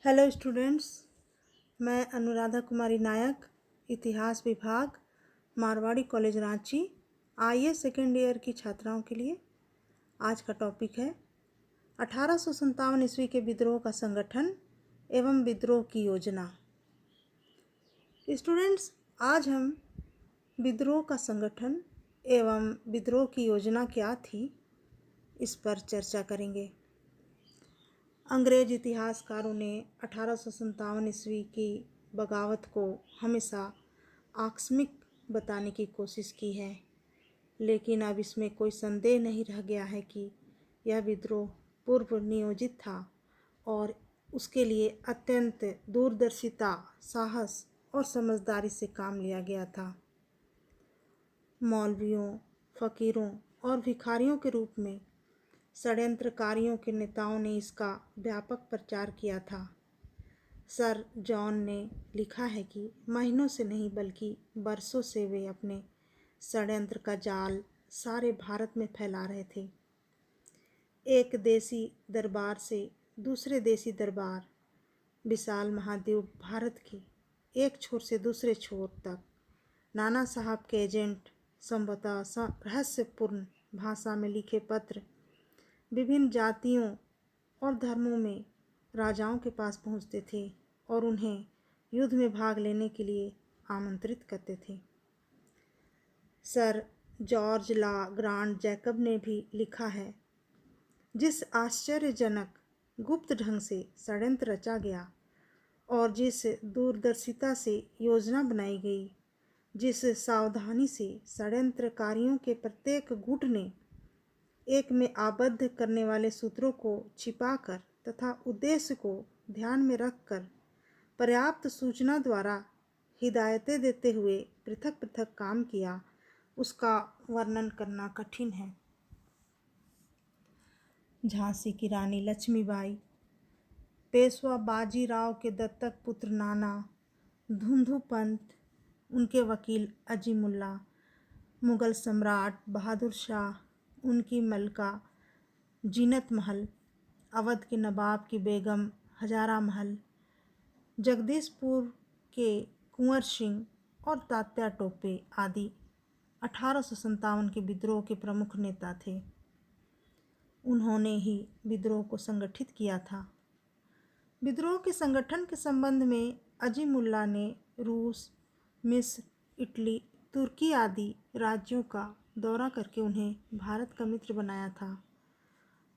Hello students, मैं अनुराधा कुमारी नायक, इतिहास विभाग, मारवाड़ी कॉलेज रांची, आईए सेकेंड ईयर की छात्राओं के लिए आज का टॉपिक है 1857 ईस्वी के विद्रोह का संगठन एवं विद्रोह की योजना। स्टूडेंट्स, आज हम विद्रोह का संगठन एवं विद्रोह की योजना क्या थी, इस पर चर्चा करेंगे। अंग्रेज इतिहासकारों ने 1857 ईस्वी की बगावत को हमेशा आकस्मिक बताने की कोशिश की है, लेकिन अब इसमें कोई संदेह नहीं रह गया है कि यह विद्रोह पूर्व नियोजित था और उसके लिए अत्यंत दूरदर्शिता, साहस और समझदारी से काम लिया गया था। मौलवियों, फकीरों और भिखारियों के रूप में षड्यंत्रकारियों के नेताओं ने इसका व्यापक प्रचार किया था। सर जॉन ने लिखा है कि महीनों से नहीं बल्कि बरसों से वे अपने षड्यंत्र का जाल सारे भारत में फैला रहे थे। एक देसी दरबार से दूसरे देसी दरबार, विशाल महाद्वीप भारत के एक छोर से दूसरे छोर तक नाना साहब के एजेंट संभवतः रहस्यपूर्ण भाषा में लिखे पत्र विभिन्न जातियों और धर्मों में राजाओं के पास पहुंचते थे और उन्हें युद्ध में भाग लेने के लिए आमंत्रित करते थे। सर जॉर्ज ला ग्रांड जैकब ने भी लिखा है, जिस आश्चर्यजनक गुप्त ढंग से षड्यंत्र रचा गया और जिस दूरदर्शिता से योजना बनाई गई, जिस सावधानी से षड्यंत्रकारियों के प्रत्येक गुट ने एक में आबद्ध करने वाले सूत्रों को छिपाकर तथा उद्देश्य को ध्यान में रखकर पर्याप्त सूचना द्वारा हिदायतें देते हुए पृथक पृथक काम किया, उसका वर्णन करना कठिन है। झांसी की रानी लक्ष्मीबाई, पेशवा बाजीराव के दत्तक पुत्र नाना, धुंधु पंत, उनके वकील अजीमुल्ला, मुगल सम्राट बहादुर शाह, उनकी मलका जीनत महल, अवध के नवाब की बेगम हजारा महल, जगदीशपुर के कुंवर सिंह और तात्या टोपे आदि 1857 के विद्रोह के प्रमुख नेता थे। उन्होंने ही विद्रोह को संगठित किया था। विद्रोह के संगठन के संबंध में अजीमुल्ला ने रूस, मिस्र, इटली, तुर्की आदि राज्यों का दौरा करके उन्हें भारत का मित्र बनाया था।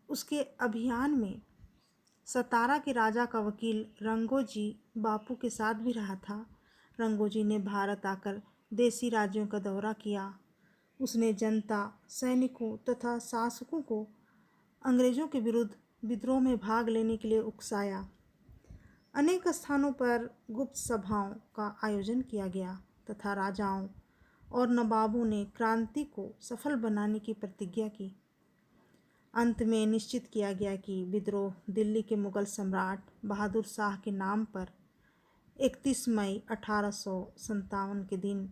उसके अभियान में सतारा के राजा का वकील रंगोजी बापू के साथ भी रहा था। रंगोजी ने भारत आकर देसी राज्यों का दौरा किया। उसने जनता, सैनिकों तथा शासकों को अंग्रेजों के विरुद्ध विद्रोह में भाग लेने के लिए उकसाया। अनेक स्थानों पर गुप्त सभाओं का आयोजन किया गया तथा राजाओं और नवाबों ने क्रांति को सफल बनाने की प्रतिज्ञा की। अंत में निश्चित किया गया कि विद्रोह दिल्ली के मुगल सम्राट बहादुर शाह के नाम पर 31 मई 1857 के दिन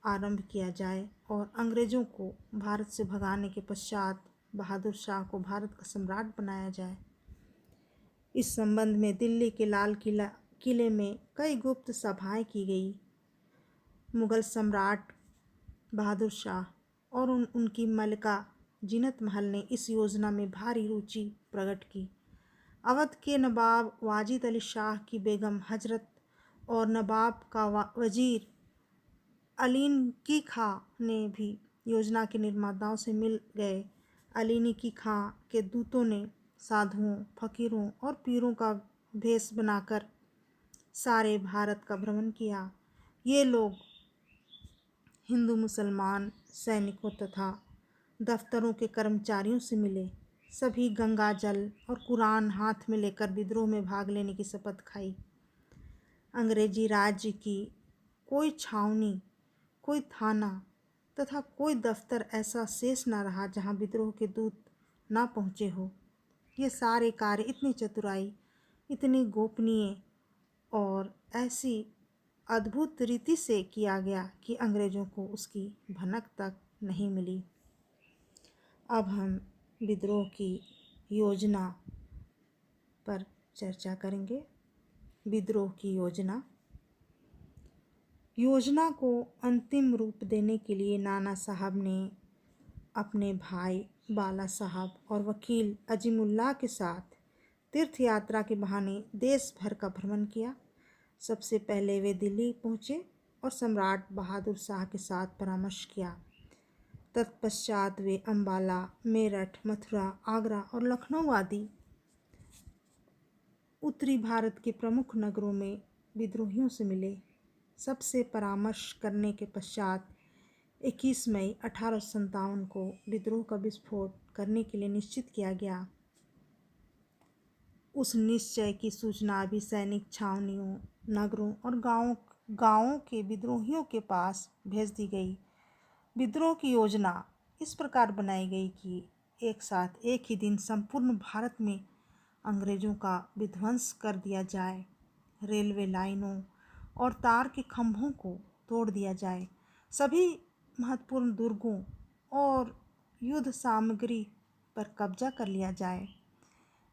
आरंभ किया जाए और अंग्रेजों को भारत से भगाने के पश्चात बहादुर शाह को भारत का सम्राट बनाया जाए। इस संबंध में दिल्ली के लाल किले में कई गुप्त सभाएं की गई। मुगल सम्राट बहादुर शाह और उनकी मलका जीनत महल ने इस योजना में भारी रुचि प्रकट की। अवध के नवाब वाजिद अली शाह की बेगम हजरत और नवाब का वजीर अलीन की खां ने भी योजना के निर्माताओं से मिल गए। अलीनी की खां के दूतों ने साधुओं, फकीरों और पीरों का भेष बनाकर सारे भारत का भ्रमण किया। ये लोग हिंदू, मुसलमान, सैनिकों तथा दफ्तरों के कर्मचारियों से मिले। सभी गंगा जल और कुरान हाथ में लेकर विद्रोह में भाग लेने की शपथ खाई। अंग्रेजी राज्य की कोई छावनी, कोई थाना तथा कोई दफ्तर ऐसा शेष न रहा जहां विद्रोह के दूत ना पहुँचे हो। ये सारे कार्य इतनी चतुराई, इतनी गोपनीय और ऐसी अद्भुत रीति से किया गया कि अंग्रेजों को उसकी भनक तक नहीं मिली। अब हम विद्रोह की योजना पर चर्चा करेंगे। विद्रोह की योजना को अंतिम रूप देने के लिए नाना साहब ने अपने भाई बाला साहब और वकील अजीमुल्लाह के साथ तीर्थ यात्रा के बहाने देश भर का भ्रमण किया। सबसे पहले वे दिल्ली पहुँचे और सम्राट बहादुर शाह के साथ परामर्श किया। तत्पश्चात वे अम्बाला, मेरठ, मथुरा, आगरा और लखनऊ आदि उत्तरी भारत के प्रमुख नगरों में विद्रोहियों से मिले। सबसे परामर्श करने के पश्चात 21 मई 1857 को विद्रोह का विस्फोट करने के लिए निश्चित किया गया। उस निश्चय की सूचना भी सैनिक छावनियों, नगरों और गांवों के विद्रोहियों के पास भेज दी गई। विद्रोह की योजना इस प्रकार बनाई गई कि एक साथ एक ही दिन संपूर्ण भारत में अंग्रेजों का विध्वंस कर दिया जाए, रेलवे लाइनों और तार के खंभों को तोड़ दिया जाए, सभी महत्वपूर्ण दुर्गों और युद्ध सामग्री पर कब्जा कर लिया जाए।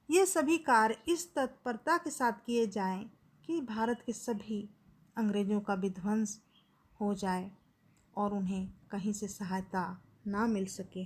ये सभी कार्य इस तत्परता के साथ किए जाएं कि भारत के सभी अंग्रेजों का विध्वंस हो जाए और उन्हें कहीं से सहायता ना मिल सके।